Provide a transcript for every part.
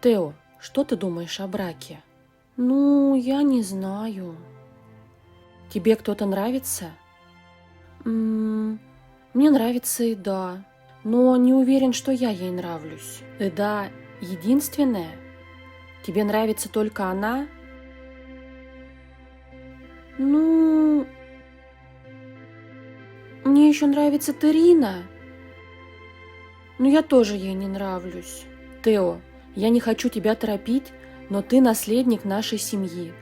Тео, что ты думаешь о браке? Ну, я не знаю. Тебе кто-то нравится? М, Мне нравится Эда, но не уверен, что я ей нравлюсь. Эда единственная? Тебе нравится только она? Ну, мне еще нравится Терина, но я тоже ей не нравлюсь. Тео, я не хочу тебя торопить, но ты наследник нашей семьи,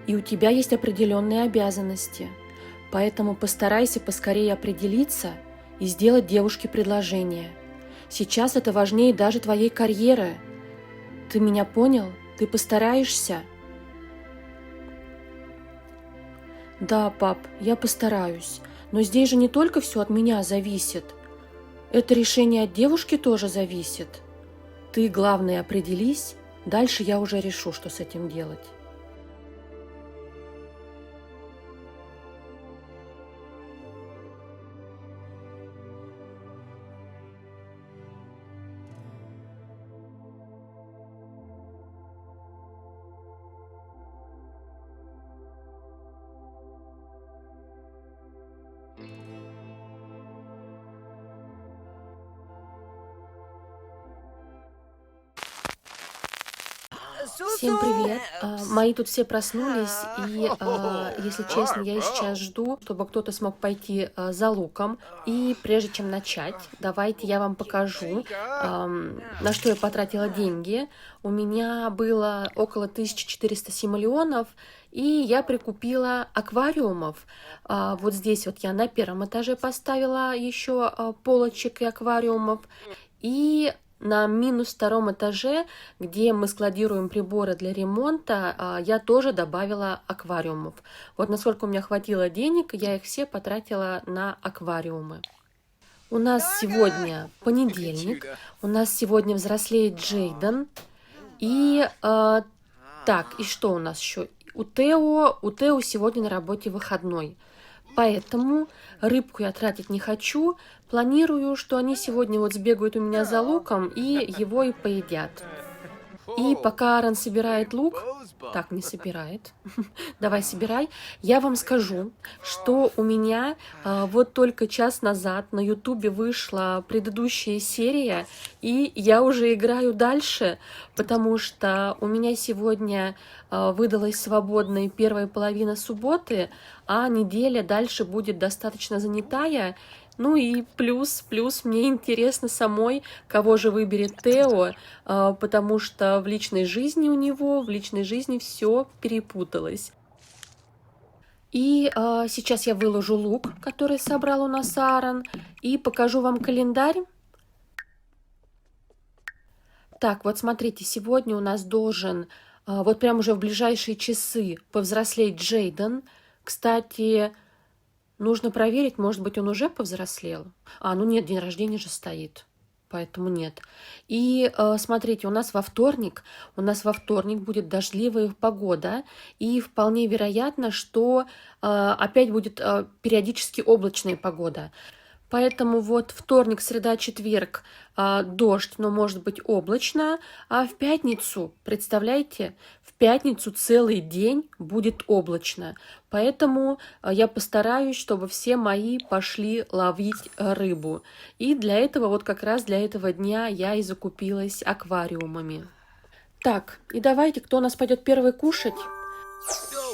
и у тебя есть определенные обязанности. Поэтому постарайся поскорее определиться и сделать девушке предложение. Сейчас это важнее даже твоей карьеры. Ты меня понял? Ты постараешься? Да, пап, я постараюсь. Но здесь же не только все от меня зависит. Это решение от девушки тоже зависит. Ты, главное, определись, дальше я уже решу, что с этим делать. Всем привет! Мои тут все проснулись, и, если честно, я сейчас жду, чтобы кто-то смог пойти за луком. И прежде чем начать, давайте я вам покажу, на что я потратила деньги. У меня было около 1400 симолеонов, и я прикупила аквариумов. Вот здесь вот я на первом этаже поставила еще полочек и аквариумов. И на минус втором этаже, где мы складируем приборы для ремонта, я тоже добавила аквариумов. Вот насколько у меня хватило денег, я их все потратила на аквариумы. У нас сегодня понедельник, у нас сегодня взрослеет Джейден. И так, и что у нас еще? У Тео сегодня на работе выходной. Поэтому рыбку я тратить не хочу. Планирую, что они сегодня вот сбегают у меня за луком и его и поедят. И пока Аарон собирает лук, так, не собирает, давай собирай, я вам скажу, что у меня вот только час назад на ютубе вышла предыдущая серия, и я уже играю дальше, потому что у меня сегодня выдалась свободной первая половина субботы, а неделя дальше будет достаточно занятая. Ну и плюс мне интересно самой, кого же выберет Тео, потому что в личной жизни у него, в личной жизни все перепуталось. И сейчас я выложу лук, который собрал у нас Аарон, и покажу вам календарь. Так, вот смотрите, сегодня у нас должен, вот прям уже в ближайшие часы повзрослеть Джейден. Кстати, нужно проверить, может быть, он уже повзрослел. Ну нет, день рождения же стоит, поэтому нет. И смотрите, у нас во вторник будет дождливая погода, и вполне вероятно, что опять будет периодически облачная погода. Поэтому вот вторник, среда, четверг дождь, но может быть облачно, а в пятницу, представляете, в пятницу целый день будет облачно. Поэтому я постараюсь, чтобы все мои пошли ловить рыбу. И для этого, вот как раз для этого дня я и закупилась аквариумами. Так, и давайте, кто у нас пойдет первый кушать?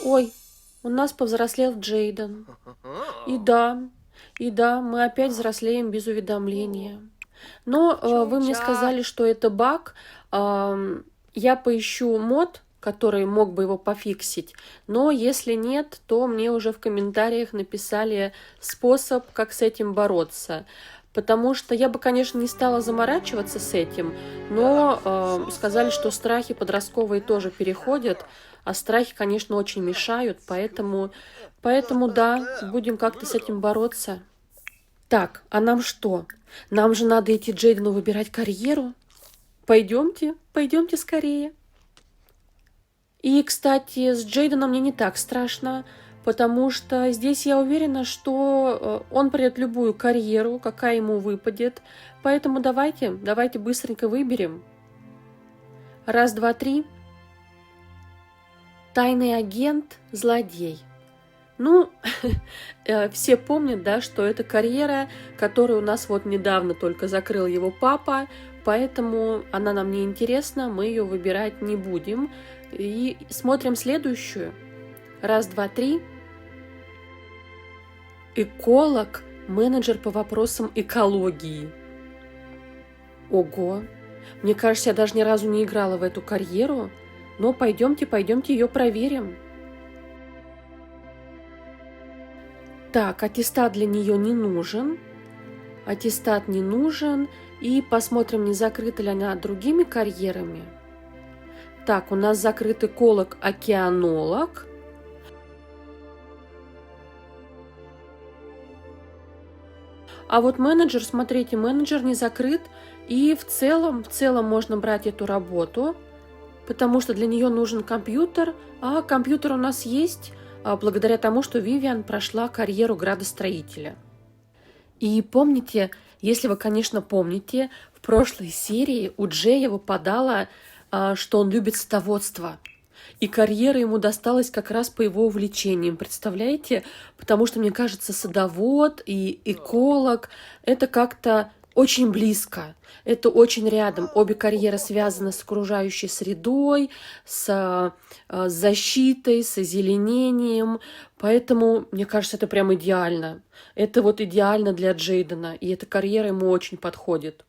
Ой, у нас повзрослел Джейден. И да, мы опять взрослеем без уведомления. Но вы мне сказали, что это баг. Я поищу мод, который мог бы его пофиксить. Но если нет, то мне уже в комментариях написали способ, как с этим бороться. Потому что я бы, конечно, не стала заморачиваться с этим, но сказали, что страхи подростковые тоже переходят, а страхи, конечно, очень мешают, поэтому да, будем как-то с этим бороться. Так, а нам что? Нам же надо идти Джейдену выбирать карьеру. Пойдемте скорее. И, кстати, с Джейденом мне не так страшно, потому что здесь я уверена, что он придет любую карьеру, какая ему выпадет. Поэтому давайте быстренько выберем. Раз, два, три. Тайный агент, злодей. Ну, все помнят, да, что это карьера, которую у нас вот недавно только закрыл его папа, поэтому она нам не интересна, мы ее выбирать не будем. И смотрим следующую. Раз, два, три. Эколог, менеджер по вопросам экологии. Ого! Мне кажется, я даже ни разу не играла в эту карьеру, но пойдемте ее проверим. Так, аттестат для нее не нужен. Аттестат не нужен. И посмотрим, не закрыта ли она другими карьерами. Так, у нас закрыт эколог-океанолог. А вот менеджер, смотрите, менеджер не закрыт. И в целом можно брать эту работу, потому что для нее нужен компьютер. А компьютер у нас есть, благодаря тому, что Вивиан прошла карьеру градостроителя. И помните, если вы, конечно, помните, в прошлой серии у Джея выпадало, что он любит садоводство. И карьера ему досталась как раз по его увлечениям, представляете? Потому что, мне кажется, садовод и эколог – это как-то очень близко, это очень рядом. Обе карьеры связаны с окружающей средой, с защитой, с озеленением. Поэтому, мне кажется, это прям идеально. Это вот идеально для Джейдена, и эта карьера ему очень подходит.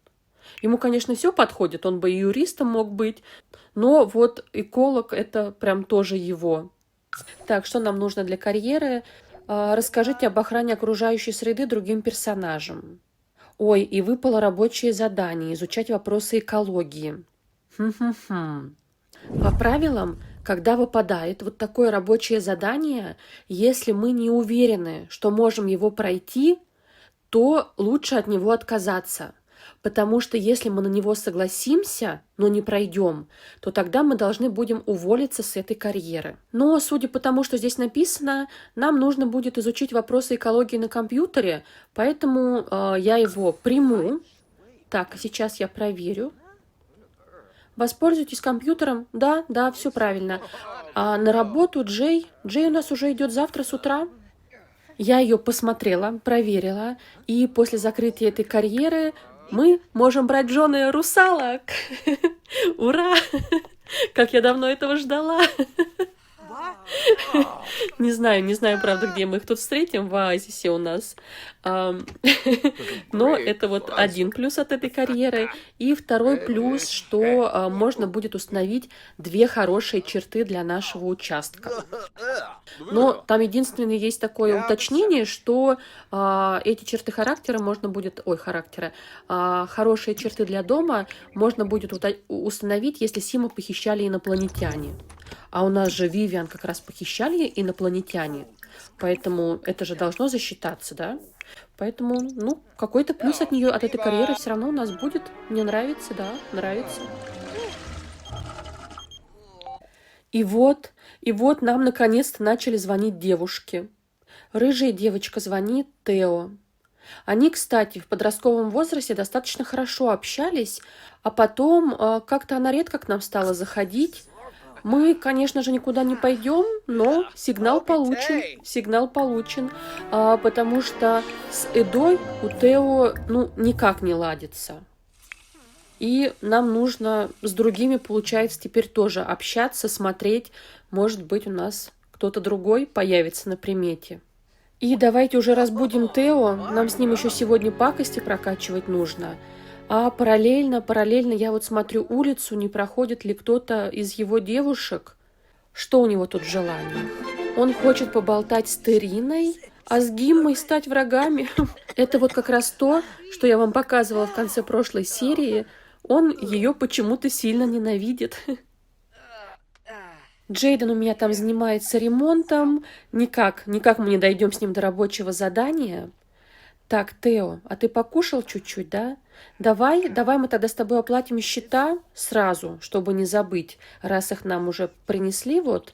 Ему, конечно, все подходит, он бы и юристом мог быть, но вот эколог – это прям тоже его. Так, что нам нужно для карьеры? Расскажите об охране окружающей среды другим персонажам. Ой, и выпало рабочее задание – изучать вопросы экологии. По правилам, когда выпадает вот такое рабочее задание, если мы не уверены, что можем его пройти, то лучше от него отказаться. Потому что если мы на него согласимся, но не пройдем, то тогда мы должны будем уволиться с этой карьеры. Но, судя по тому, что здесь написано, нам нужно будет изучить вопросы экологии на компьютере, поэтому я его приму. Так, сейчас я проверю. Воспользуйтесь компьютером. Да, все правильно. А на работу Джей у нас уже идет завтра с утра. Я ее посмотрела, проверила, и после закрытия этой карьеры мы можем брать в жены русалок. Ура! Как я давно этого ждала. Не знаю, правда, где мы их тут встретим, в оазисе у нас. Но это вот один плюс от этой карьеры. И второй плюс, что можно будет установить 2 хорошие черты для нашего участка. Но там единственное есть такое уточнение, что эти черты характера можно будет... хорошие черты для дома можно будет установить, если Сима похищали инопланетяне. А у нас же Вивиан как раз похищали инопланетяне. Поэтому это же должно засчитаться, да? Поэтому, какой-то плюс от нее, от этой карьеры все равно у нас будет. Мне нравится, да, нравится. И вот нам наконец-то начали звонить девушки. Рыжая девочка звонит, Тео. Они, кстати, в подростковом возрасте достаточно хорошо общались, а потом как-то она редко к нам стала заходить. Мы, конечно же, никуда не пойдем, но сигнал получен, потому что с Эдой у Тео, никак не ладится. И нам нужно с другими, получается, теперь тоже общаться, смотреть. Может быть, у нас кто-то другой появится на примете. И давайте уже разбудим Тео. Нам с ним еще сегодня пакости прокачивать нужно. А параллельно я вот смотрю улицу, не проходит ли кто-то из его девушек. Что у него тут в желаниях? Он хочет поболтать с Териной, а с Гиммой стать врагами. Это вот как раз то, что я вам показывала в конце прошлой серии. Он ее почему-то сильно ненавидит. Джейден у меня там занимается ремонтом. Никак мы не дойдем с ним до рабочего задания. Так, Тео, а ты покушал чуть-чуть, да? Давай мы тогда с тобой оплатим счета сразу, чтобы не забыть, раз их нам уже принесли, вот.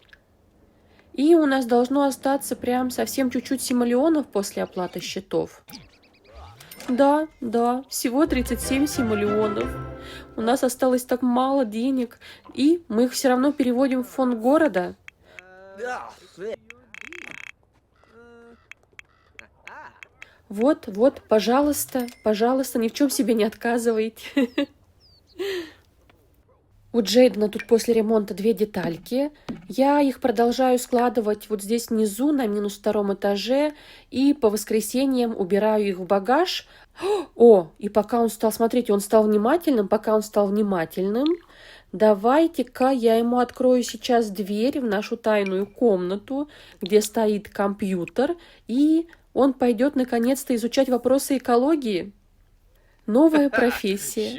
И у нас должно остаться прям совсем чуть-чуть симолеонов после оплаты счетов. Да, да, всего 37 симулеонов. У нас осталось так мало денег, и мы их все равно переводим в фонд города. Вот, вот, пожалуйста, пожалуйста, ни в чем себе не отказывайте. У Джейдена тут после ремонта 2 детальки. Я их продолжаю складывать вот здесь внизу, на -2 этаже, и по воскресеньям убираю их в багаж. О, и пока он стал, смотрите, он стал внимательным, давайте-ка я ему открою сейчас дверь в нашу тайную комнату, где стоит компьютер, и он пойдет наконец-то изучать вопросы экологии. Новая профессия.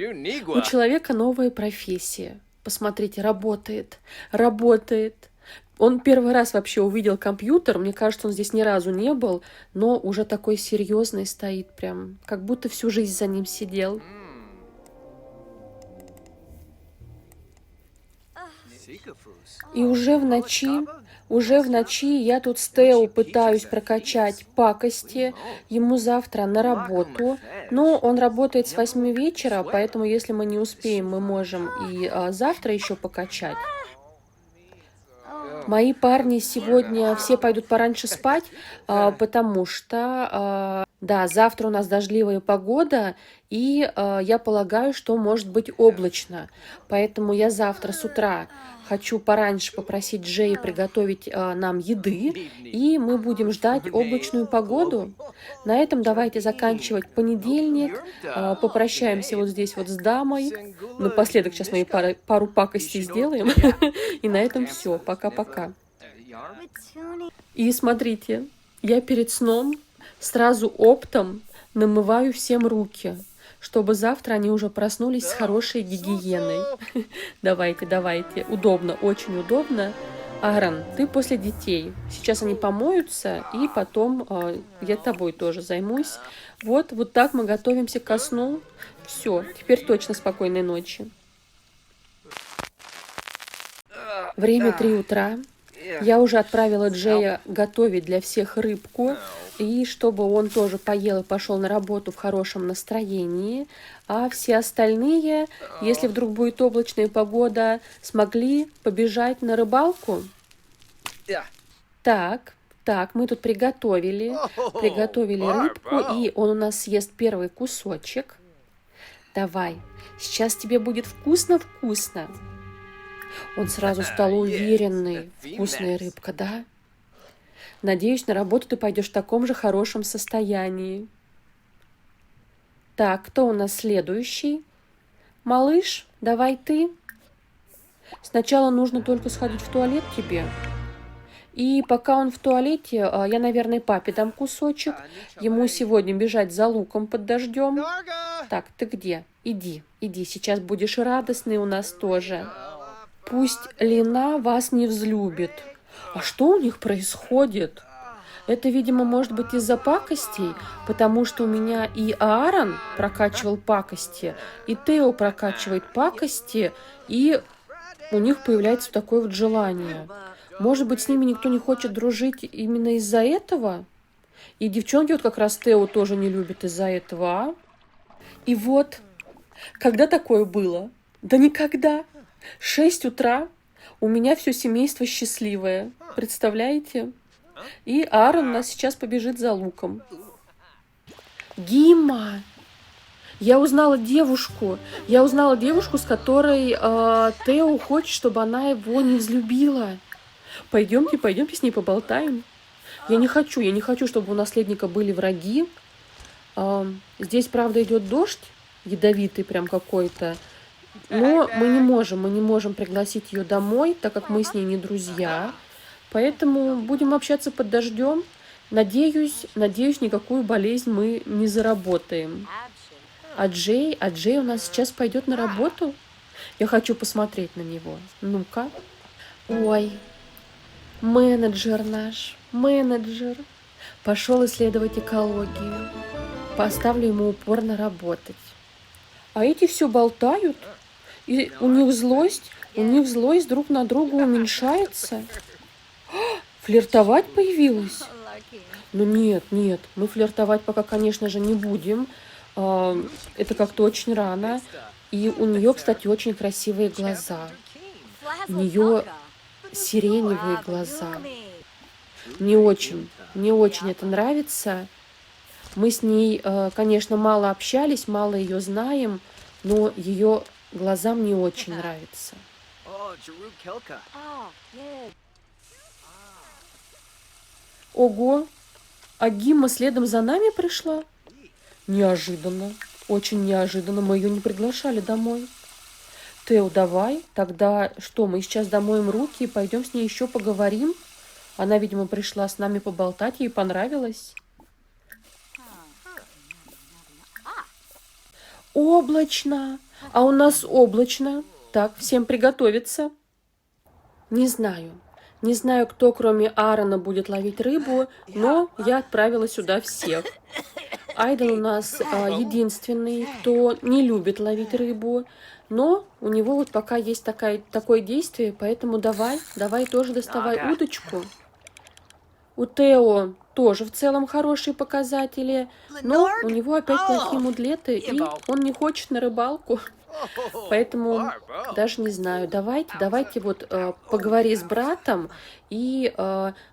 У человека новая профессия. Посмотрите, работает, работает. Он первый раз вообще увидел компьютер. Мне кажется, он здесь ни разу не был, но уже такой серьезный стоит, прям, как будто всю жизнь за ним сидел. И уже в ночи я тут с Тео пытаюсь прокачать пакости. Ему завтра на работу. Но он работает с 8 вечера, поэтому если мы не успеем, мы можем и завтра еще покачать. Мои парни сегодня все пойдут пораньше спать, потому что, да, завтра у нас дождливая погода, и я полагаю, что может быть облачно. Поэтому я завтра с утра хочу пораньше попросить Джея приготовить нам еды, и мы будем ждать облачную погоду. На этом давайте заканчивать понедельник. Попрощаемся вот здесь вот с дамой. Напоследок сейчас мы ей пару пакостей сделаем. И на этом все. Пока-пока. И смотрите, я перед сном сразу оптом намываю всем руки, чтобы завтра они уже проснулись с хорошей гигиеной. Давайте, давайте. Удобно, очень удобно. Аарон, ты после детей. Сейчас они помоются, и потом я тобой тоже займусь. Вот так мы готовимся ко сну. Все, теперь точно спокойной ночи. Время 3 утра. Я уже отправила Джея готовить для всех рыбку, и чтобы он тоже поел и пошел на работу в хорошем настроении. А все остальные, если вдруг будет облачная погода, смогли побежать на рыбалку. Так, мы тут приготовили рыбку, и он у нас съест первый кусочек. Давай, сейчас тебе будет вкусно-вкусно. Он сразу стал уверенный. Вкусная рыбка, да? Надеюсь, на работу ты пойдешь в таком же хорошем состоянии. Так, кто у нас следующий? Малыш, давай ты. Сначала нужно только сходить в туалет тебе. И пока он в туалете, я, наверное, папе дам кусочек. Ему сегодня бежать за луком под дождем. Так, ты где? Иди, сейчас будешь радостный у нас тоже. Пусть Лина вас не взлюбит. А что у них происходит? Это, видимо, может быть из-за пакостей, потому что у меня и Аарон прокачивал пакости, и Тео прокачивает пакости, и у них появляется такое вот желание. Может быть, с ними никто не хочет дружить именно из-за этого? И девчонки вот как раз Тео тоже не любят из-за этого, а? И вот, когда такое было? Да никогда. 6 утра, у меня все семейство счастливое. Представляете? И Аарон у нас сейчас побежит за луком. Гимма! Я узнала девушку, с которой Тео хочет, чтобы она его не взлюбила. Пойдемте с ней поболтаем. Я не хочу, чтобы у наследника были враги. Здесь, правда, идет дождь, ядовитый прям какой-то. Но мы не можем пригласить ее домой, так как мы с ней не друзья. Поэтому будем общаться под дождем. Надеюсь, никакую болезнь мы не заработаем. А Джей у нас сейчас пойдет на работу? Я хочу посмотреть на него. Ну-ка. Ой, менеджер наш, пошел исследовать экологию. Поставлю ему упорно работать. А эти все болтают, и у них злость друг на друга уменьшается. Флиртовать появилась? Ну нет, мы флиртовать пока, конечно же, не будем. Это как-то очень рано. И у нее, кстати, очень красивые глаза. У нее сиреневые глаза. Мне очень это нравится. Мы с ней, конечно, мало общались, мало ее знаем, но ее глаза мне очень нравятся. Ого, а Гимма следом за нами пришла? Неожиданно, очень неожиданно, мы ее не приглашали домой. Тео, давай, тогда что, мы сейчас домоем руки и пойдем с ней еще поговорим? Она, видимо, пришла с нами поболтать, ей понравилось. Облачно, а у нас облачно. Так, всем приготовиться. Не знаю, кто кроме Аарона будет ловить рыбу, но я отправила сюда всех. Айден у нас единственный, кто не любит ловить рыбу, но у него вот пока есть такое действие, поэтому давай тоже доставай удочку. У Тео тоже в целом хорошие показатели, но у него опять плохие мудлеты, и он не хочет на рыбалку. Поэтому даже не знаю. Давайте вот поговори с братом, и,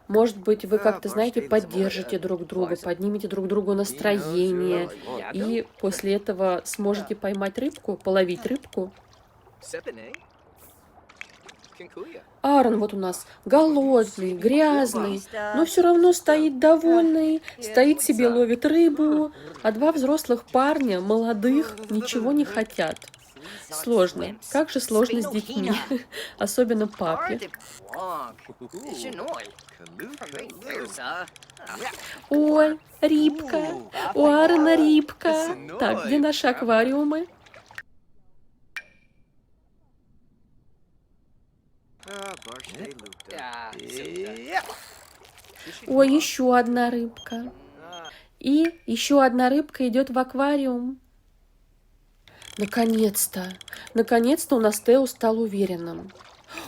может быть, вы как-то, знаете, поддержите друг друга, поднимете друг другу настроение, и после этого сможете поймать рыбку, половить рыбку. Аарон вот у нас голодный, грязный, но все равно стоит довольный, стоит себе, ловит рыбу, а два взрослых парня, молодых, ничего не хотят. Сложно. Как же сложно с детьми, особенно папе. Ой, рыбка, у Аарона рыбка. Так, где наши аквариумы? Ой, еще одна рыбка. И еще одна рыбка идет в аквариум. Наконец-то у нас Тео стал уверенным.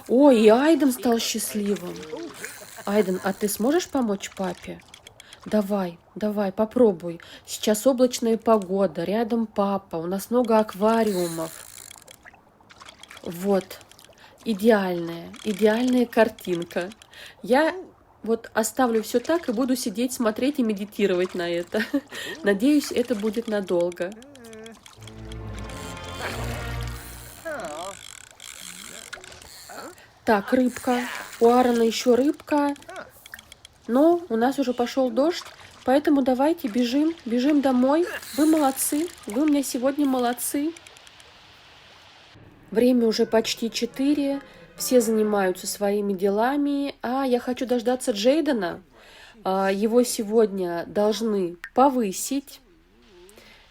Ой, и Айден стал счастливым. Айден, а ты сможешь помочь папе? Давай, попробуй. Сейчас облачная погода, рядом папа, у нас много аквариумов. Вот, идеальная картинка. Я вот оставлю все так и буду сидеть, смотреть и медитировать на это. Надеюсь, это будет надолго. Так, рыбка. У Аарона еще рыбка. Но у нас уже пошел дождь, поэтому давайте бежим домой. Вы молодцы, вы у меня сегодня молодцы. Время уже почти 4, все занимаются своими делами, а я хочу дождаться Джейдена. Его сегодня должны повысить,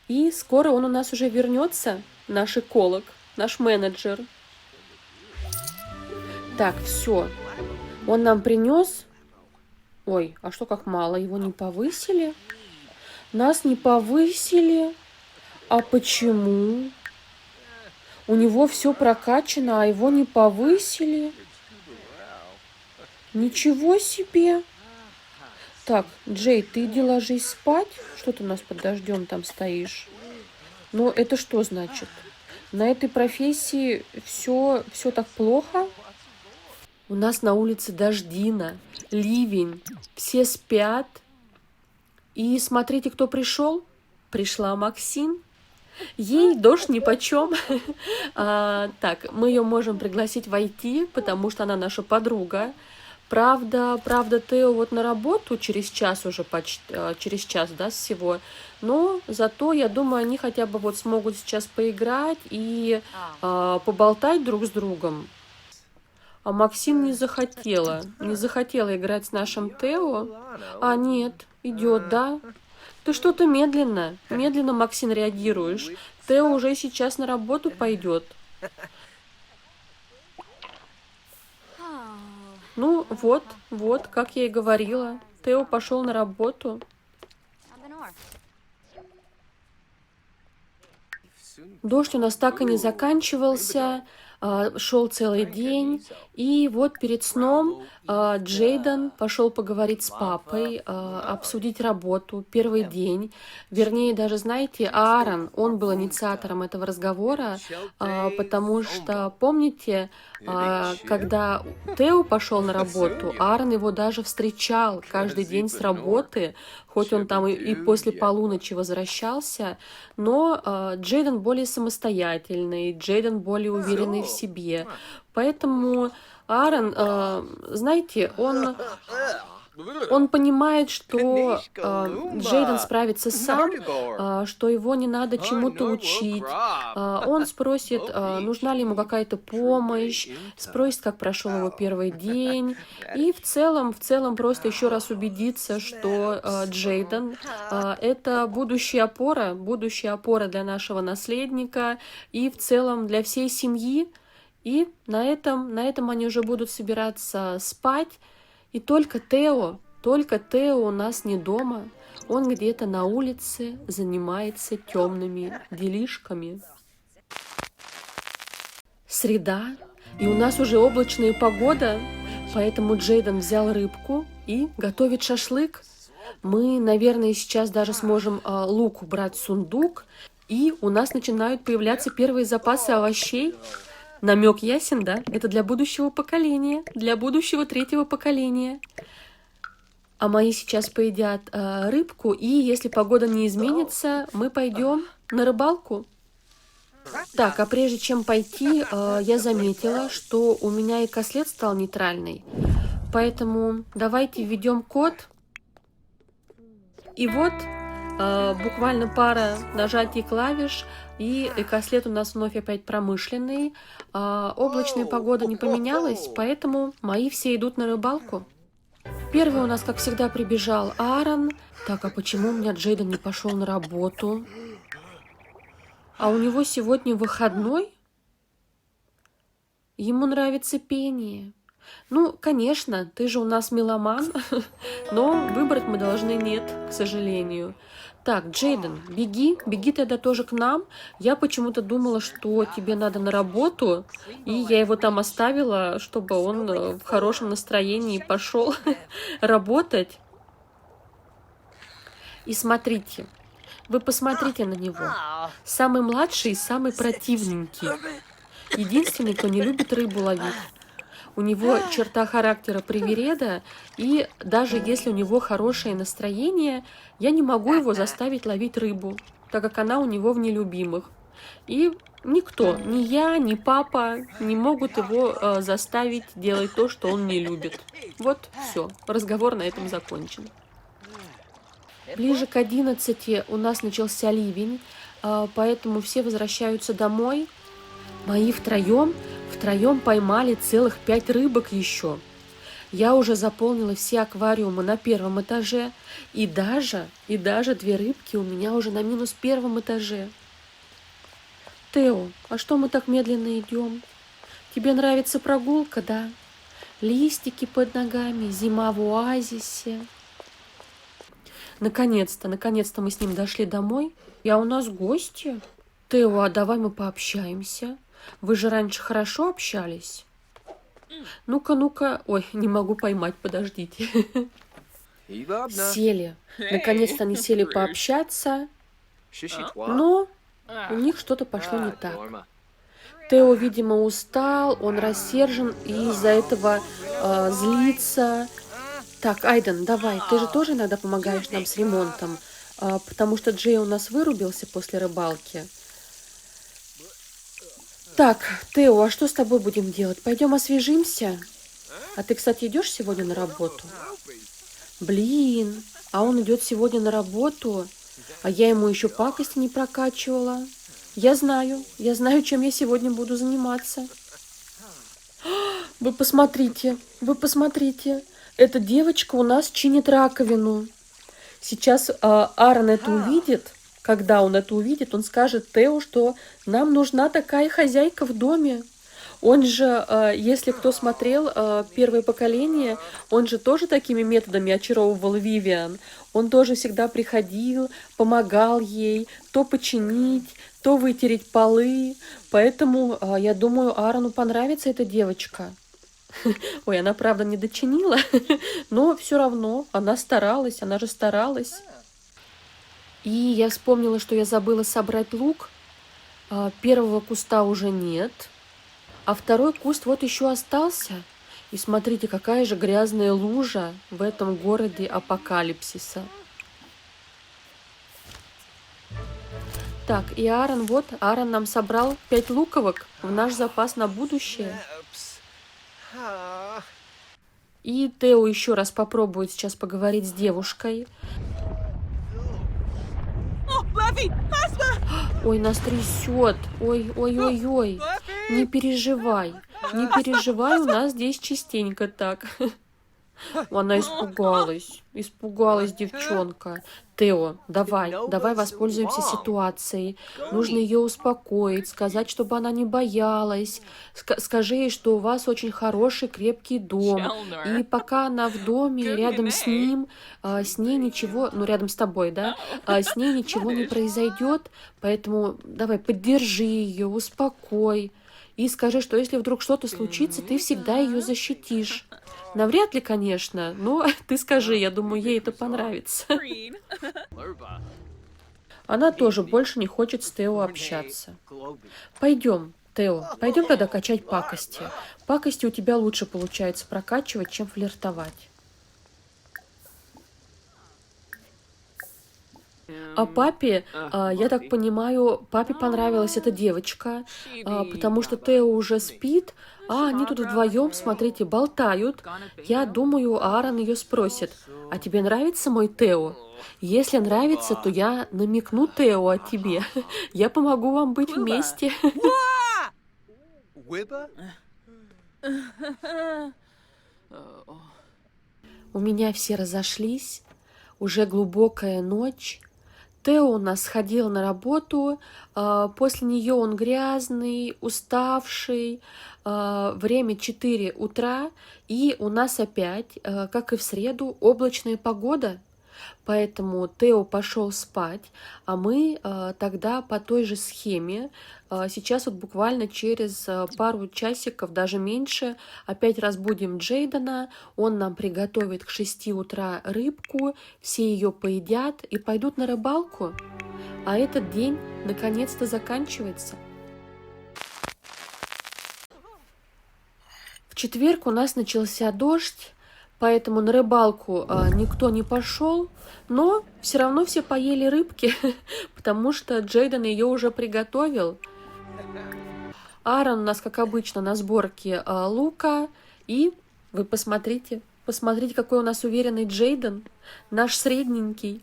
и скоро он у нас уже вернется, наш эколог, наш менеджер. Так, все, он нам принес. Ой, а что как мало, его не повысили? Нас не повысили. А почему? У него все прокачано, а его не повысили. Ничего себе. Так, Джей, ты иди ложись спать. Что ты у нас под дождем там стоишь? Но это что значит? На этой профессии все так плохо? У нас на улице дождина, ливень, все спят. И смотрите, кто пришел. Пришла Максин. Ей дождь нипочем. Так, мы ее можем пригласить войти, потому что она наша подруга. Правда, Тео вот на работу через час уже почти, через час, да, всего. Но зато, я думаю, они хотя бы вот смогут сейчас поиграть и поболтать друг с другом. А Максим не захотела играть с нашим Тео. А нет, идет, да? Ты что-то медленно, Максим, реагируешь. Тео уже сейчас на работу пойдет. Ну, вот, как я и говорила. Тео пошел на работу. Дождь у нас так и не заканчивался. шел целый день, и вот перед сном Джейден пошел поговорить с папой, обсудить работу, первый день. Вернее, даже, знаете, Аарон, он был инициатором этого разговора, потому что, помните, когда Тео пошел на работу, Аарон его даже встречал каждый день с работы, хоть он там и после полуночи возвращался, но Джейден более самостоятельный, Джейден более уверенный в себе. Поэтому Аарон, знаете, он понимает, что Джейден справится сам, что его не надо чему-то учить. Он спросит, нужна ли ему какая-то помощь, спросит, как прошел его первый день. И в целом просто еще раз убедиться, что Джейден это будущая опора для нашего наследника и в целом для всей семьи. И на этом они уже будут собираться спать. И только Тео у нас не дома. Он где-то на улице занимается темными делишками. Среда, и у нас уже облачная погода, поэтому Джейден взял рыбку и готовит шашлык. Мы, наверное, сейчас даже сможем лук убрать в сундук, и у нас начинают появляться первые запасы овощей. Намек ясен, да? Это для будущего поколения, для будущего 3-го поколения. А мои сейчас поедят рыбку, и если погода не изменится, мы пойдем на рыбалку. Так, а прежде чем пойти, я заметила, что у меня экослед стал нейтральный. Поэтому давайте введем код. И вот буквально пара нажатий клавиш, и экослед у нас вновь опять промышленный. Облачная погода не поменялась, поэтому мои все идут на рыбалку. Первый у нас, как всегда, прибежал Аарон. Так, а почему у меня Джейден не пошел на работу? А у него сегодня выходной? Ему нравится пение. Ну, конечно, ты же у нас меломан, но выбрать мы должны нет, к сожалению. Так, Джейден, беги тогда тоже к нам. Я почему-то думала, что тебе надо на работу, и я его там оставила, чтобы он в хорошем настроении пошел работать. И смотрите, вы посмотрите на него. Самый младший и самый противненький. Единственный, кто не любит рыбу ловить. У него черта характера привереда, и даже если у него хорошее настроение, я не могу его заставить ловить рыбу, так как она у него в нелюбимых. И никто, ни я, ни папа не могут его заставить делать то, что он не любит. Вот, все, разговор на этом закончен. Ближе к 11 у нас начался ливень, поэтому все возвращаются домой. Мои втроем поймали целых 5 рыбок еще. Я уже заполнила все аквариумы на 1-м этаже, и даже 2 рыбки у меня уже на -1-м этаже. Тео, а что мы так медленно идем? Тебе нравится прогулка, да? Листики под ногами, зима в оазисе. Наконец-то мы с ним дошли домой. А у нас гости. Тео, а давай мы пообщаемся. Вы же раньше хорошо общались? Ну-ка. Ой, не могу поймать, подождите. Сели. Наконец-то они сели пообщаться. Но у них что-то пошло не так. Тео, видимо, устал, он рассержен и из-за этого злится. Так, Айден, давай, ты же тоже иногда помогаешь нам с ремонтом, потому что Джей у нас вырубился после рыбалки. Так, Тео, а что с тобой будем делать? Пойдем освежимся? А ты, кстати, идешь сегодня на работу? Блин, а он идет сегодня на работу, а я ему еще пакости не прокачивала. Я знаю, чем я сегодня буду заниматься. Вы посмотрите, эта девочка у нас чинит раковину. Сейчас Аарон это увидит. Когда он это увидит, он скажет Тео, что нам нужна такая хозяйка в доме. Он же, если кто смотрел первое поколение, он же тоже такими методами очаровывал Вивиан. Он тоже всегда приходил, помогал ей то починить, то вытереть полы. Поэтому, я думаю, Аарону понравится эта девочка. Ой, она, правда, не дочинила, но все равно она старалась, она же старалась. И я вспомнила, что я забыла собрать лук. Первого куста уже нет, а второй куст вот еще остался. И смотрите, какая же грязная лужа в этом городе апокалипсиса. Так, и Аарон, вот, Аарон нам собрал 5 луковок в наш запас на будущее. И Тео еще раз попробует сейчас поговорить с девушкой. Ой, нас трясет. Ой. Не переживай. Не переживай, у нас здесь частенько так. Она испугалась девчонка. Тео, давай воспользуемся ситуацией. Нужно ее успокоить, сказать, чтобы она не боялась. Скажи ей, что у вас очень хороший, крепкий дом. И пока она в доме, рядом с ним, с ней ничего, ну, рядом с тобой, да, с ней ничего не произойдет. Поэтому давай, поддержи ее, успокой. И скажи, что если вдруг что-то случится, ты всегда ее защитишь. Навряд ли, конечно, но ты скажи, я думаю, ей это понравится. Она тоже больше не хочет с Тео общаться. Пойдем, Тео, пойдем тогда качать пакости. Пакости у тебя лучше получается прокачивать, чем флиртовать. А папе, я так понимаю, папе понравилась эта девочка, потому что Тео уже спит, а они тут вдвоем, смотрите, болтают. Я думаю, Аарон ее спросит: а тебе нравится мой Тео? Если нравится, то я намекну Тео о тебе. Я помогу вам быть вместе. У меня все разошлись, уже глубокая ночь. Тео у нас сходил на работу, после нее он грязный, уставший, время 4 утра, и у нас опять, как и в среду, облачная погода. Поэтому Тео пошел спать, а мы тогда по той же схеме, сейчас вот буквально через пару часиков, даже меньше, опять разбудим Джейдена, он нам приготовит к 6 утра рыбку, все ее поедят и пойдут на рыбалку. А этот день наконец-то заканчивается. В четверг у нас начался дождь, поэтому на рыбалку никто не пошел, но все равно все поели рыбки, потому что Джейден ее уже приготовил. Аарон у нас, как обычно, на сборке лука, и вы посмотрите, какой у нас уверенный Джейден, наш средненький.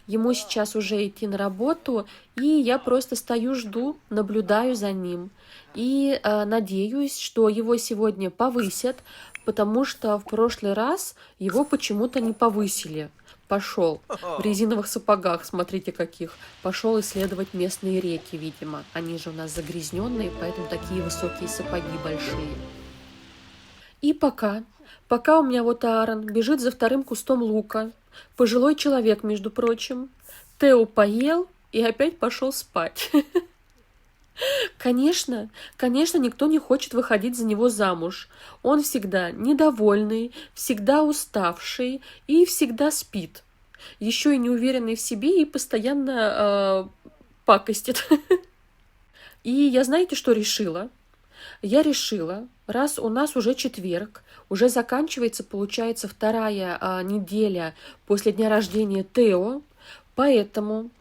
Ему сейчас уже идти на работу, и я просто стою, жду, наблюдаю за ним. И надеюсь, что его сегодня повысят, потому что в прошлый раз его почему-то не повысили. Пошел в резиновых сапогах, смотрите каких. Пошел исследовать местные реки, видимо. Они же у нас загрязненные, поэтому такие высокие сапоги большие. И пока у меня вот Аарон бежит за вторым кустом лука, пожилой человек, между прочим, Тео поел и опять пошел спать. Конечно, никто не хочет выходить за него замуж. Он всегда недовольный, всегда уставший и всегда спит. Еще и неуверенный в себе и постоянно пакостит. И я, знаете, что решила? Я решила, раз у нас уже четверг, уже заканчивается, получается, вторая неделя после дня рождения Тео, поэтому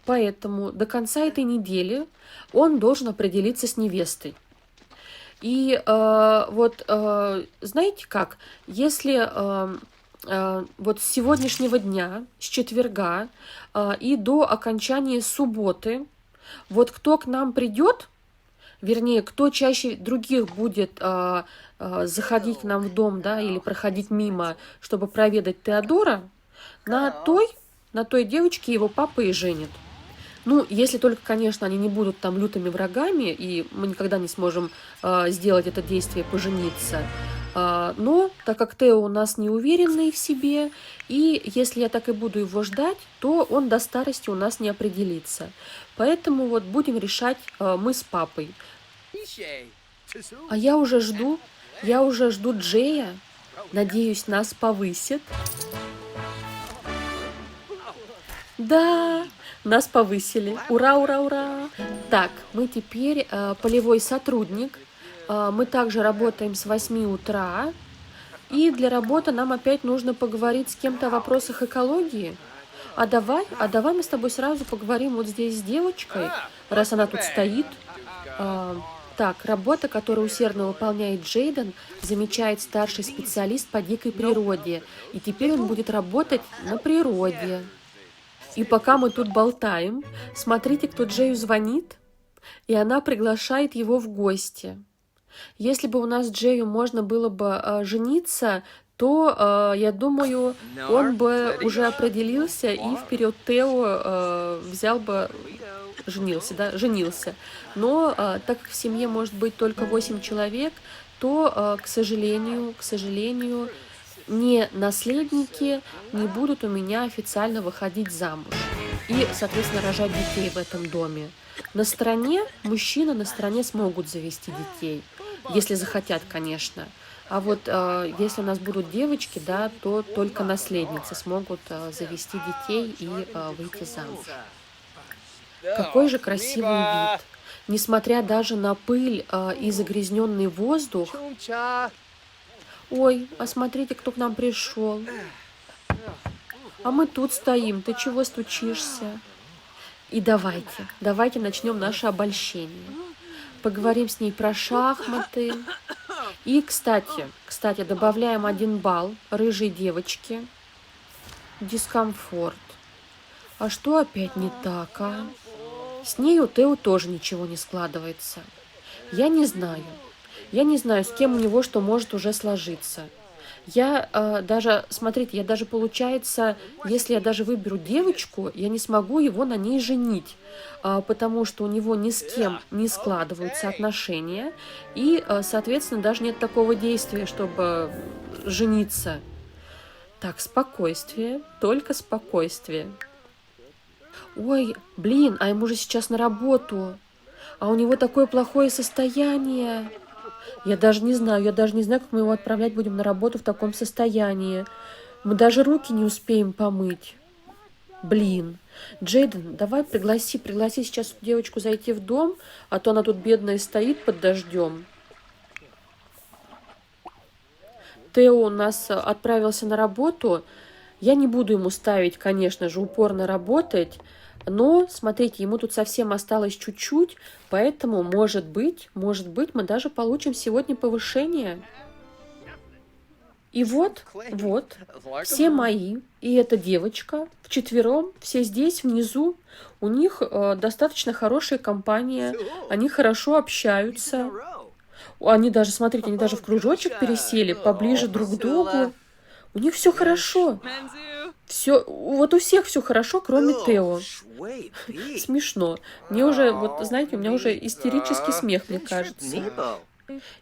до конца этой недели он должен определиться с невестой. И знаете как, если вот с сегодняшнего дня, с четверга и до окончания субботы, вот кто к нам придет, вернее, кто чаще других будет заходить к нам в дом, да, или проходить мимо, чтобы проведать Теодора, на той девочке его папа и женит. Ну, если только, конечно, они не будут там лютыми врагами, и мы никогда не сможем сделать это действие пожениться. Но так как Тео у нас неуверенный в себе, и если я так и буду его ждать, то он до старости у нас не определится. Поэтому вот будем решать мы с папой. А я уже жду Джея. Надеюсь, нас повысят. Да, нас повысили. Ура, ура, ура. Так, мы теперь полевой сотрудник. Мы также работаем с 8 утра. И для работы нам опять нужно поговорить с кем-то о вопросах экологии. А давай мы с тобой сразу поговорим вот здесь с девочкой, раз она тут стоит. Так, работа, которую усердно выполняет Джейден, замечает старший специалист по дикой природе. И теперь он будет работать на природе. И пока мы тут болтаем, смотрите, кто Джею звонит, и она приглашает его в гости. Если бы у нас с Джею можно было бы жениться, то, я думаю, он бы уже определился и вперед Тео взял бы, женился. Но так как в семье может быть только 8 человек, то, к сожалению, не наследники не будут у меня официально выходить замуж и, соответственно, рожать детей в этом доме. На стороне мужчины на стороне смогут завести детей, если захотят, конечно. А вот если у нас будут девочки, да, то только наследницы смогут завести детей и выйти замуж. Какой же красивый вид! Несмотря даже на пыль и загрязненный воздух. Ой, а смотрите, кто к нам пришел. А мы тут стоим, ты чего стучишься? И давайте начнем наше обольщение. Поговорим с ней про шахматы. И, кстати, добавляем 1 балл рыжей девочке. Дискомфорт. А что опять не так, а? С ней у Тео тоже ничего не складывается. Я не знаю, с кем у него что может уже сложиться. Я даже получается, если я даже выберу девочку, я не смогу его на ней женить, потому что у него ни с кем не складываются отношения, и, соответственно, даже нет такого действия, чтобы жениться. Так, спокойствие, только спокойствие. Ой, блин, а ему же сейчас на работу, а у него такое плохое состояние. Я даже не знаю, как мы его отправлять будем на работу в таком состоянии. Мы даже руки не успеем помыть. Блин. Джейден, давай пригласи сейчас девочку зайти в дом, а то она тут бедная стоит под дождем. Тео у нас отправился на работу. Я не буду ему ставить, конечно же, упорно работать. Но, смотрите, ему тут совсем осталось чуть-чуть, поэтому, может быть, мы даже получим сегодня повышение. И вот, все мои, и эта девочка, вчетвером, все здесь, внизу, у них достаточно хорошая компания, они хорошо общаются. Они даже, смотрите, они даже в кружочек пересели, поближе друг к другу. У них все хорошо. Вот у всех все хорошо, кроме Тео. Смешно. Мне уже, вот знаете, у меня уже истерический смех, мне кажется.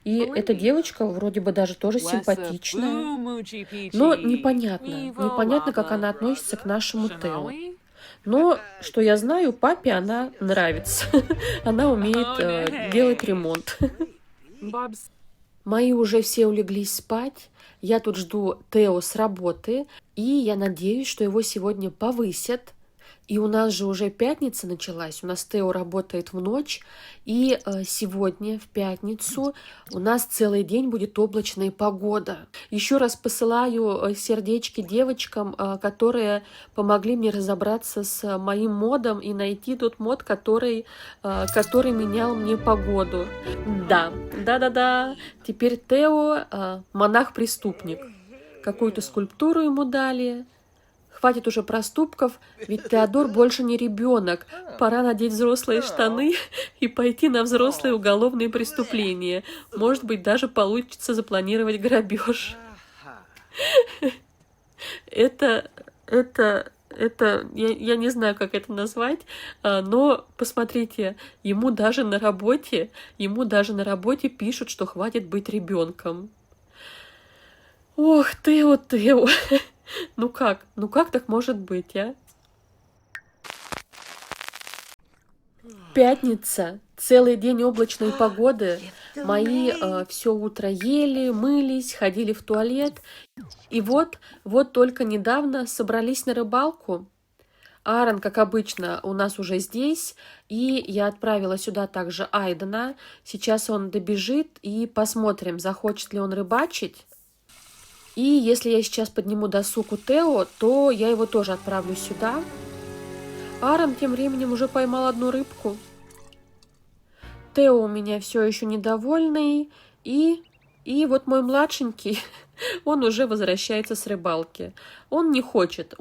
И эта девочка вроде бы даже тоже симпатичная. Но непонятно, как она относится к нашему Тео. Но, что я знаю, папе она нравится. Она умеет делать ремонт. Мои уже все улеглись спать. Я тут жду Тео с работы, и я надеюсь, что его сегодня повысят. И у нас же уже пятница началась, у нас Тео работает в ночь, и сегодня, в пятницу, у нас целый день будет облачная погода. Еще раз посылаю сердечки девочкам, которые помогли мне разобраться с моим модом и найти тот мод, который менял мне погоду. Да, теперь Тео монах-преступник. Какую-то скульптуру ему дали. Хватит уже проступков, ведь Теодор больше не ребенок. Пора надеть взрослые штаны и пойти на взрослые уголовные преступления. Может быть, даже получится запланировать грабеж. Это это, я не знаю, как это назвать, но посмотрите, ему даже на работе пишут, что хватит быть ребенком. Ох, Тео, Тео, ну как так может быть, а? Пятница, целый день облачной погоды. Мои все утро ели, мылись, ходили в туалет. И вот только недавно собрались на рыбалку. Аарон, как обычно, у нас уже здесь, и я отправила сюда также Айдена. Сейчас он добежит, и посмотрим, захочет ли он рыбачить. И если я сейчас подниму досугу Тео, то я его тоже отправлю сюда. Аарон тем временем уже поймал одну рыбку. Тео у меня все еще недовольный, и вот мой младшенький, он уже возвращается с рыбалки. Он не хочет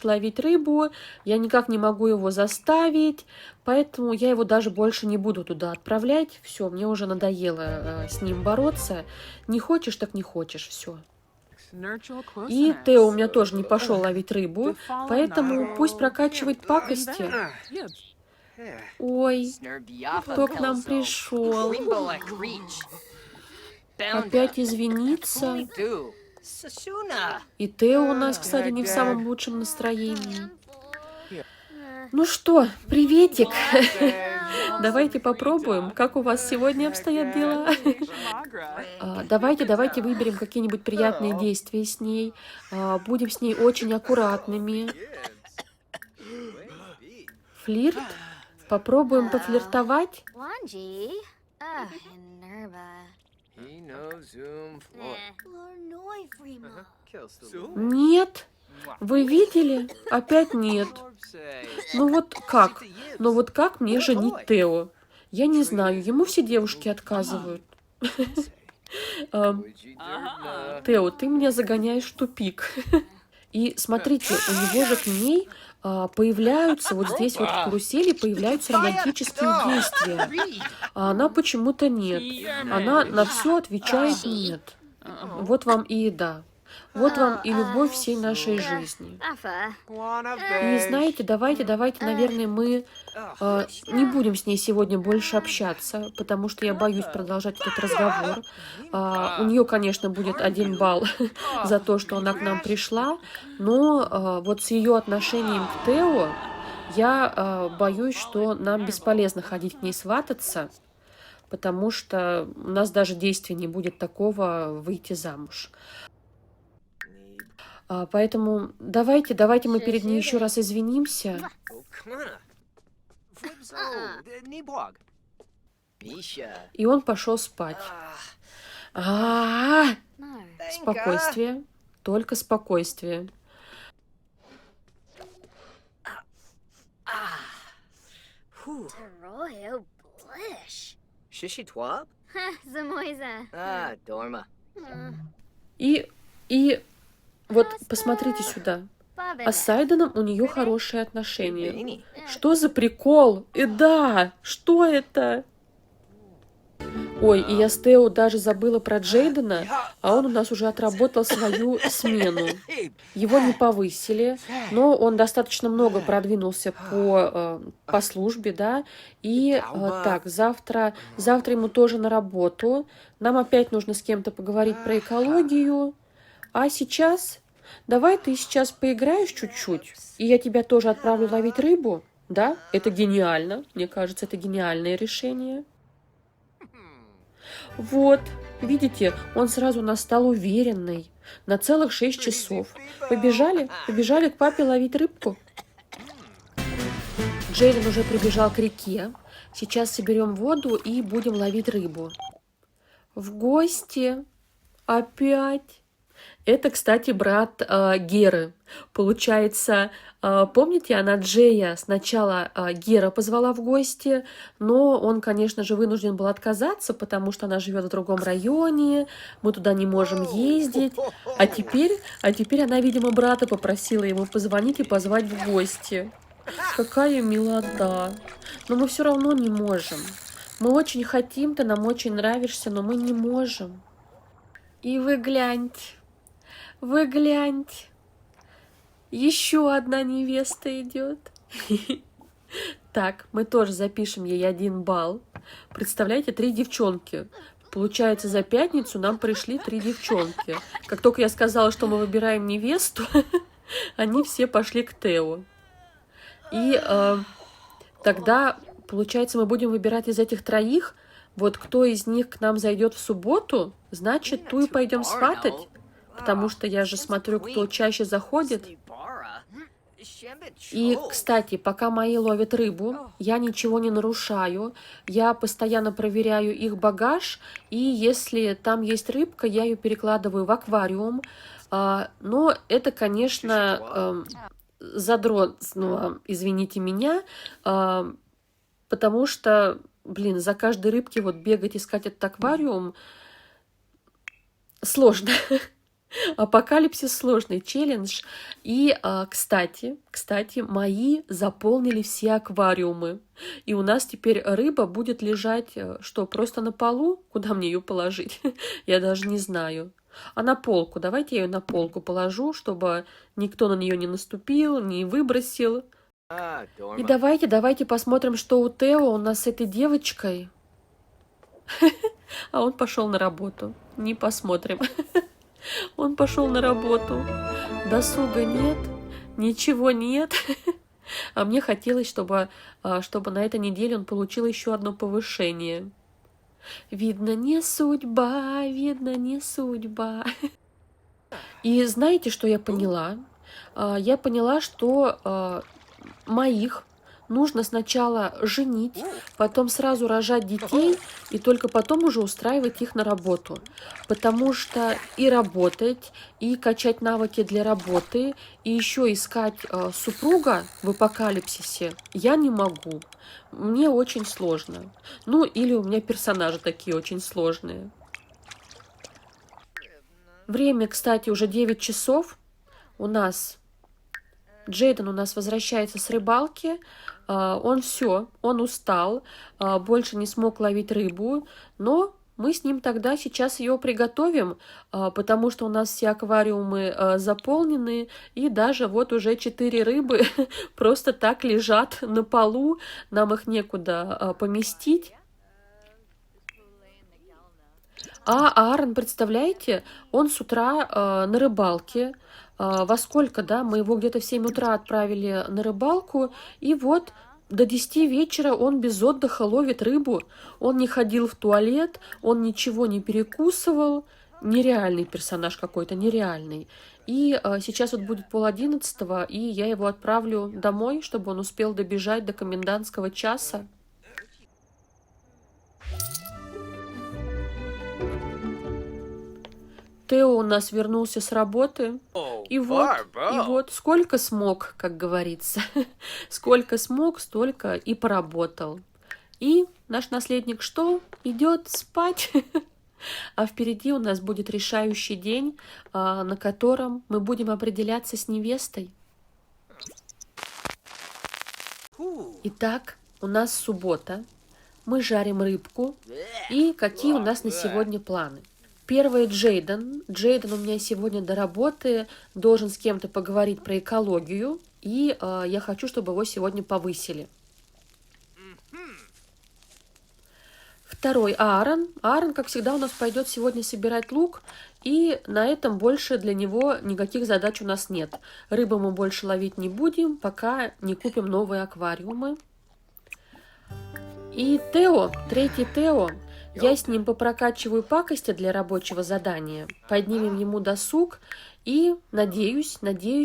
ловить рыбу, я никак не могу его заставить, поэтому я его даже больше не буду туда отправлять. Все, мне уже надоело с ним бороться. Не хочешь, так не хочешь, все. И Тео у меня тоже не пошел ловить рыбу, поэтому пусть прокачивает пакости. Ой, кто к нам пришел? Опять извиниться. И Тео у нас, кстати, не в самом лучшем настроении. Ну что, приветик. Давайте попробуем, как у вас сегодня обстоят дела. Давайте выберем какие-нибудь приятные действия с ней. Будем с ней очень аккуратными. Флирт? Попробуем пофлиртовать? Нет. Вы видели? Опять нет. Ну вот как мне женить Тео? Я не знаю, ему все девушки отказывают. Тео, ты меня загоняешь в тупик. И смотрите, у него же к ней появляются, вот здесь вот в карусели появляются романтические действия. А она почему-то нет. Она на все отвечает нет. Вот вам и еда. Вот вам и любовь всей нашей жизни. И знаете, давайте, наверное, мы не будем с ней сегодня больше общаться, потому что я боюсь продолжать этот разговор. У нее, конечно, будет 1 балл за то, что она к нам пришла, но вот с ее отношением к Тео я боюсь, что нам бесполезно ходить к ней свататься, потому что у нас даже действия не будет такого выйти замуж. Поэтому давайте мы перед ней еще раз извинимся. И он пошел спать. Спокойствие, только спокойствие. И вот посмотрите сюда. А с Айденом у нее хорошие отношения. Что за прикол? И да, что это? Ой, и я с Тео даже забыла про Джейдена, а он у нас уже отработал свою смену. Его не повысили, но он достаточно много продвинулся по службе, да. И так, завтра ему тоже на работу. Нам опять нужно с кем-то поговорить про экологию. А сейчас, давай ты сейчас поиграешь чуть-чуть, и я тебя тоже отправлю ловить рыбу. Да, это гениально. Мне кажется, это гениальное решение. Вот, видите, он сразу настал уверенный. На целых 6 часов. Побежали к папе ловить рыбку. Джейлен уже прибежал к реке. Сейчас соберем воду и будем ловить рыбу. В гости. Опять. Это, кстати, брат Геры. Получается, помните, она Джея сначала Гера позвала в гости, но он, конечно же, вынужден был отказаться, потому что она живет в другом районе, мы туда не можем ездить. А теперь она, видимо, брата попросила ему позвонить и позвать в гости. Какая милота. Но мы все равно не можем. Мы очень хотим, ты нам очень нравишься, но мы не можем. И вы гляньте. Еще одна невеста идет. Так, мы тоже запишем ей 1 балл. Представляете, 3 девчонки. Получается, за пятницу нам пришли 3 девчонки. Как только я сказала, что мы выбираем невесту, они все пошли к Тео. И тогда, получается, мы будем выбирать из этих 3. Вот кто из них к нам зайдет в субботу, значит, ту и пойдем сватать. Потому что я же смотрю, кто чаще заходит. И, кстати, пока мои ловят рыбу, я ничего не нарушаю. Я постоянно проверяю их багаж. И если там есть рыбка, я ее перекладываю в аквариум. Но это, конечно, задротно, извините меня. Потому что, блин, за каждой рыбки вот бегать, искать этот аквариум сложно. Апокалипсис сложный челлендж. И, кстати, мои заполнили все аквариумы. И у нас теперь рыба будет лежать, что, просто на полу? Куда мне ее положить? Я даже не знаю. А на полку? Давайте я ее на полку положу, чтобы никто на нее не наступил, не выбросил. И давайте посмотрим, что у Тео у нас с этой девочкой. А он пошел на работу. Не посмотрим. Он пошел на работу. Досуга нет, ничего нет. А мне хотелось, чтобы на этой неделе он получил еще одно повышение. Видно, не судьба, видно, не судьба. И знаете, что я поняла? Я поняла, что моих нужно сначала женить, потом сразу рожать детей, и только потом уже устраивать их на работу. Потому что и работать, и качать навыки для работы, и еще искать супруга в апокалипсисе я не могу. Мне очень сложно. Ну, или у меня персонажи такие очень сложные. Время, кстати, уже 9 часов. Джейден у нас возвращается с рыбалки. Он устал, больше не смог ловить рыбу, но мы с ним тогда сейчас ее приготовим, потому что у нас все аквариумы заполнены, и даже вот уже 4 рыбы просто так лежат на полу, нам их некуда поместить. А Аарон, представляете, он с утра на рыбалке. Во сколько, да? Мы его где-то в 7 утра отправили на рыбалку, и вот до 10 вечера он без отдыха ловит рыбу. Он не ходил в туалет, он ничего не перекусывал. Нереальный персонаж какой-то, нереальный. И сейчас вот будет 10:30, и я его отправлю домой, чтобы он успел добежать до комендантского часа. Тео у нас вернулся с работы, и вот, сколько смог, как говорится. Сколько смог, столько и поработал. И наш наследник что? Идет спать. А впереди у нас будет решающий день, на котором мы будем определяться с невестой. Итак, у нас суббота. Мы жарим рыбку. И какие у нас на сегодня планы? Первый Джейден. Джейден у меня сегодня до работы должен с кем-то поговорить про экологию, и я хочу, чтобы его сегодня повысили. Второй Аарон. Аарон, как всегда, у нас пойдет сегодня собирать лук, и на этом больше для него никаких задач у нас нет. Рыбу мы больше ловить не будем, пока не купим новые аквариумы. И Тео, третий Тео. Я с ним попрокачиваю пакости для рабочего задания, поднимем ему досуг и надеюсь,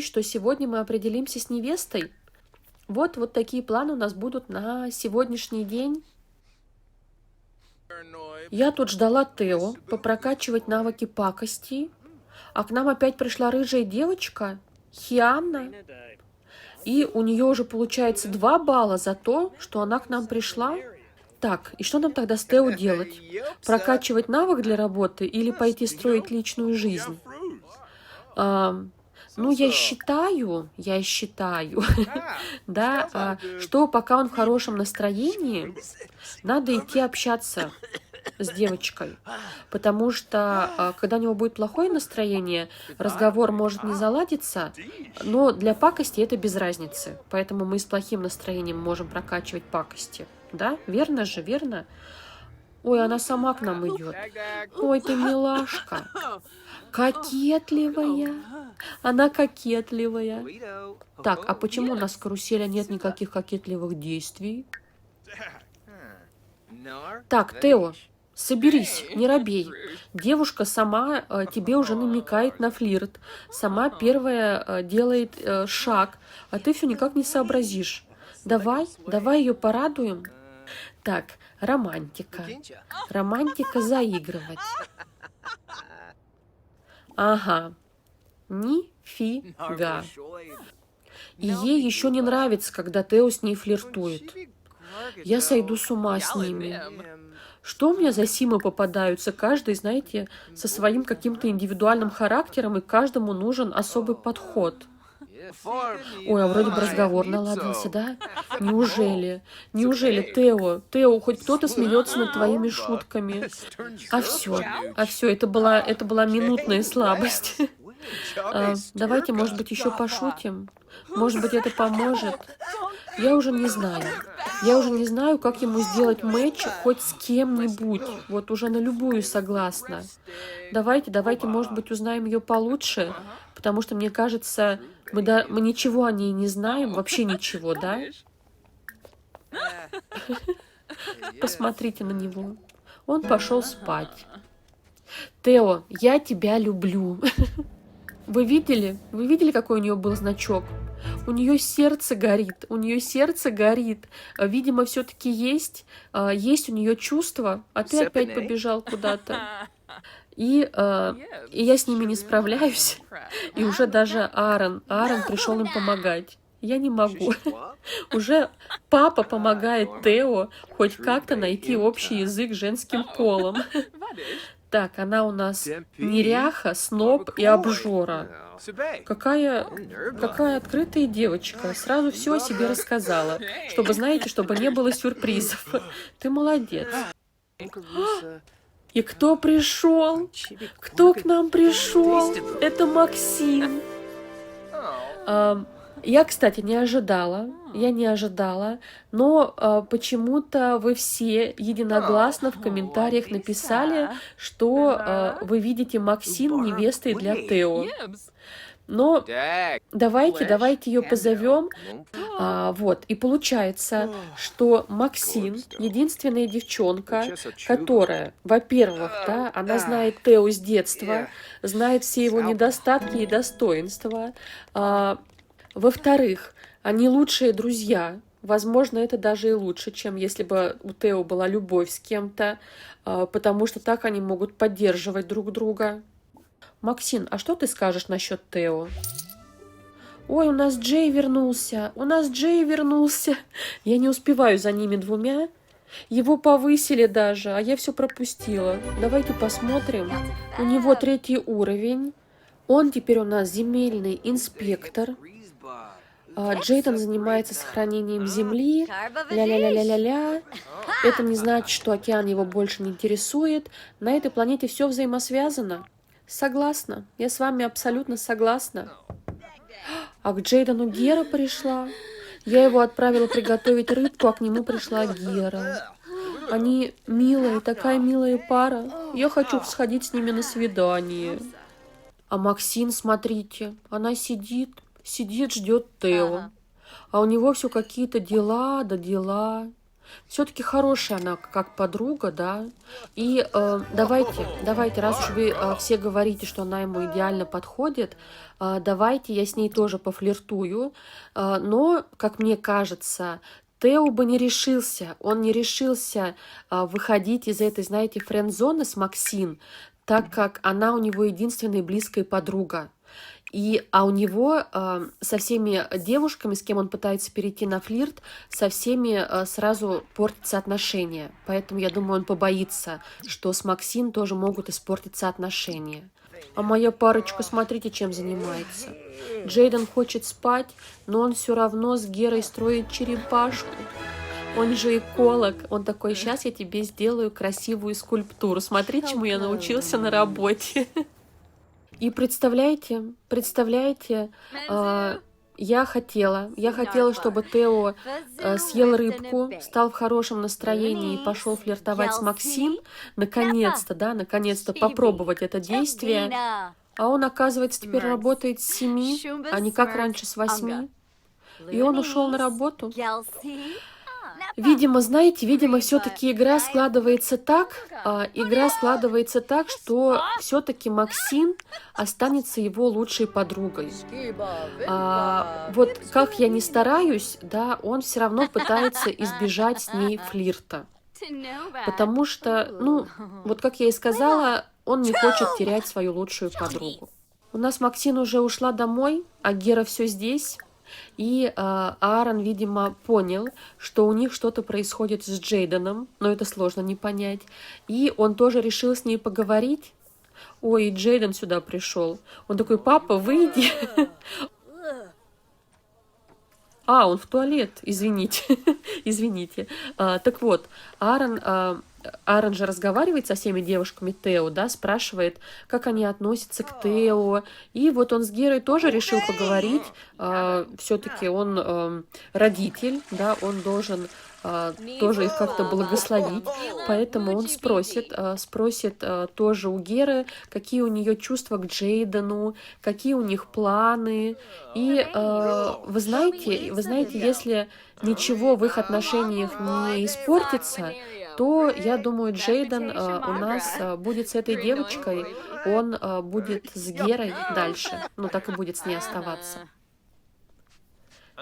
что сегодня мы определимся с невестой. Вот такие планы у нас будут на сегодняшний день. Я тут ждала Тео попрокачивать навыки пакости, а к нам опять пришла рыжая девочка, Хианна, и у нее уже получается 2 балла за то, что она к нам пришла. Так, и что нам тогда с Тео делать? Прокачивать навык для работы или пойти строить личную жизнь? Ну, я считаю, да, что пока он в хорошем настроении, надо идти общаться с девочкой. Потому что, когда у него будет плохое настроение, разговор может не заладиться, но для пакости это без разницы. Поэтому мы с плохим настроением можем прокачивать пакости. Да? Верно же, верно? Ой, она сама к нам идет. Ой, ты милашка. Кокетливая. Она кокетливая. Так, а почему у нас в каруселе нет никаких кокетливых действий? Так, Тео, соберись, не робей. Девушка сама тебе уже намекает на флирт. Сама первая делает шаг, а ты все никак не сообразишь. Давай ее порадуем. Так, романтика. Романтика заигрывать. Ага. Нифига. И ей еще не нравится, когда Тео с ней флиртует. Я сойду с ума с ними. Что у меня за симы попадаются? Каждый, знаете, со своим каким-то индивидуальным характером, и каждому нужен особый подход. Ой, а вроде бы разговор наладился, да? Неужели? Неужели, Тео, хоть кто-то смеется над твоими шутками? А все, это была минутная слабость. Давайте, может быть, еще пошутим? Может быть, это поможет? Я уже не знаю. Я уже не знаю, как ему сделать матч хоть с кем-нибудь. Вот уже на любую согласна. Давайте, может быть, узнаем ее получше, потому что, мне кажется, мы ничего о ней не знаем, вообще ничего, да? Посмотрите на него. Он пошел спать. Тео, я тебя люблю. Вы видели, какой у нее был значок? У нее сердце горит, Видимо, все-таки есть у нее чувства, а ты опять побежал куда-то. И я с ними не справляюсь. И уже даже Аарон пришел им помогать. Я не могу. Уже папа помогает Тео хоть как-то найти общий язык с женским полом. Так, она у нас неряха, сноб и обжора. Какая открытая девочка. Сразу все о себе рассказала. Чтобы не было сюрпризов. Ты молодец. И кто пришел? Кто к нам пришел? Это Максим. Я, кстати, не ожидала, но почему-то вы все единогласно в комментариях написали, что вы видите Максим невестой для Тео. Но давайте ее позовем. Вот, и получается, что Максим единственная девчонка, которая, во-первых, да, она знает Тео с детства, знает все его недостатки и достоинства. Во-вторых, они лучшие друзья. Возможно, это даже и лучше, чем если бы у Тео была любовь с кем-то, потому что так они могут поддерживать друг друга. Максим, а что ты скажешь насчет Тео? Ой, у нас Джей вернулся. Я не успеваю за ними двумя. Его повысили даже, а я все пропустила. Давайте посмотрим. У него 3 уровень. Он теперь у нас земельный инспектор. Джейден занимается сохранением земли. Ля-ля-ля-ля-ля-ля. Это не значит, что океан его больше не интересует. На этой планете все взаимосвязано. Согласна. Я с вами абсолютно согласна. А к Джейдену Гера пришла. Я его отправила приготовить рыбку, а к нему пришла Гера. Они милые, такая милая пара. Я хочу сходить с ними на свидание. А Максин, смотрите, она сидит, ждет Тео. А у него все какие-то дела. Все-таки хорошая она как подруга, да. И давайте, раз уж вы все говорите, что она ему идеально подходит, давайте я с ней тоже пофлиртую. Но, как мне кажется, Тео бы не решился. Он не решился выходить из этой, знаете, френд-зоны с Максин, так как она у него единственная близкая подруга. А у него со всеми девушками, с кем он пытается перейти на флирт, со всеми сразу портятся отношения. Поэтому я думаю, он побоится, что с Максин тоже могут испортиться отношения. А моя парочка, смотрите, чем занимается. Джейден хочет спать, но он все равно с Герой строит черепашку. Он же эколог. Он такой, сейчас я тебе сделаю красивую скульптуру. Смотри, чему я научился на работе. И представляете, я хотела, чтобы Тео съел рыбку, стал в хорошем настроении и пошел флиртовать с Максим. Наконец-то попробовать это действие. А он, оказывается, теперь работает с 7, а не как раньше с 8. И он ушел на работу. Видимо, все-таки игра складывается так, что все-таки Максим останется его лучшей подругой. Вот как я ни стараюсь, да, он все равно пытается избежать с ней флирта. Потому что, вот как я и сказала, он не хочет терять свою лучшую подругу. У нас Максим уже ушла домой, а Гера все здесь. И Аарон, видимо, понял, что у них что-то происходит с Джейденом, но это сложно не понять. И он тоже решил с ней поговорить. Ой, и Джейден сюда пришел. Он такой, папа, выйди. Он в туалет, извините. Извините. Так вот, Аарон же разговаривает со всеми девушками Тео, да, спрашивает, как они относятся к Тео. И вот он с Герой тоже решил поговорить. Все-таки он родитель, да, он должен тоже их как-то благословить. Поэтому он спросит тоже у Геры, какие у нее чувства к Джейдену, какие у них планы. И вы знаете, если ничего в их отношениях не испортится, то, я думаю, Джейден у нас будет с этой девочкой, он будет с Герой дальше, так и будет с ней оставаться.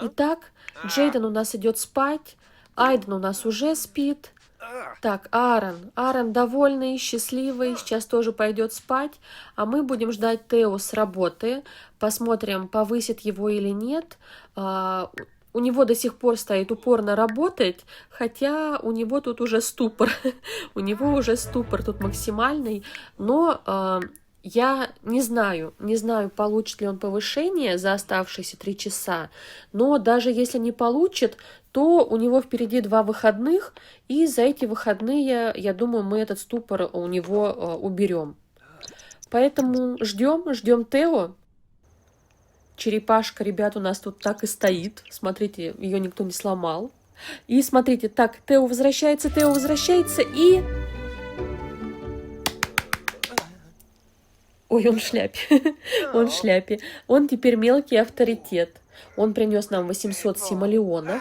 Итак, Джейден у нас идет спать, Айден у нас уже спит. Так, Аарон довольный, счастливый, сейчас тоже пойдет спать, а мы будем ждать Тео с работы, посмотрим, повысит его или нет. У него до сих пор стоит упорно работать, хотя у него тут уже ступор. У него уже ступор тут максимальный, но я не знаю, получит ли он повышение за оставшиеся 3 часа, но даже если не получит, то у него впереди 2 выходных, и за эти выходные, я думаю, мы этот ступор у него уберем. Поэтому ждем Тео. Черепашка, ребят, у нас тут так и стоит. Смотрите, ее никто не сломал. И смотрите, так, Тео возвращается, и... Ой, он в шляпе. Он в шляпе. Он теперь мелкий авторитет. Он принес нам 800 симолеонов.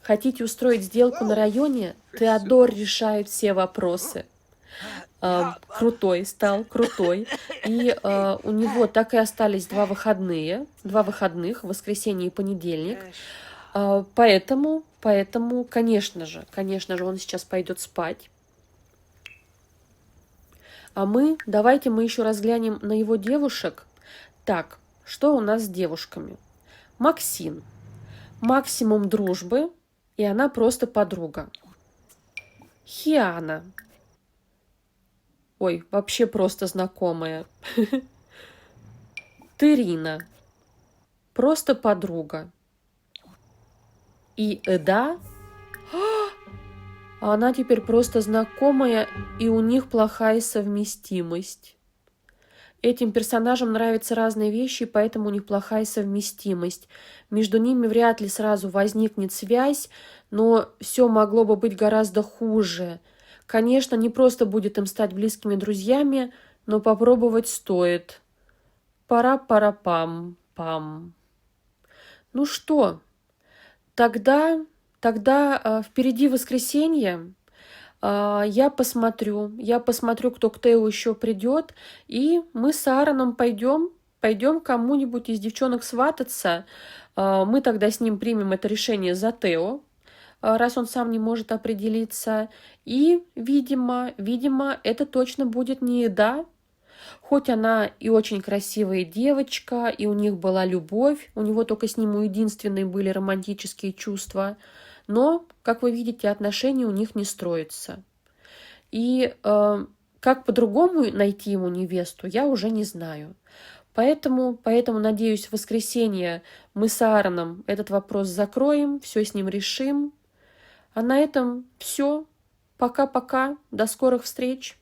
Хотите устроить сделку на районе? Теодор решает все вопросы. Крутой стал. И у него так и остались 2 выходных, воскресенье и понедельник. Поэтому, конечно же, он сейчас пойдет спать. А давайте мы еще разглянем на его девушек. Так, что у нас с девушками? Максим. Максимум дружбы, и она просто подруга. Хиана. Ой, вообще просто знакомая. Терина. Просто подруга. И Эда. Она теперь просто знакомая, и у них плохая совместимость. Этим персонажам нравятся разные вещи, поэтому у них плохая совместимость. Между ними вряд ли сразу возникнет связь, но все могло бы быть гораздо хуже. Конечно, не просто будет им стать близкими друзьями, но попробовать стоит. Пара-пара-пам-пам. Ну что, тогда впереди воскресенье. Я посмотрю, кто к Тео еще придет, и мы с Аароном пойдем кому-нибудь из девчонок свататься. Мы тогда с ним примем это решение за Тео, раз он сам не может определиться. И, видимо, это точно будет не Эда. Хоть она и очень красивая девочка, и у них была любовь, у него только с ним единственные были романтические чувства, но, как вы видите, отношения у них не строятся. И как по-другому найти ему невесту, я уже не знаю. Поэтому, надеюсь, в воскресенье мы с Аароном этот вопрос закроем, все с ним решим. А на этом все. Пока-пока. До скорых встреч.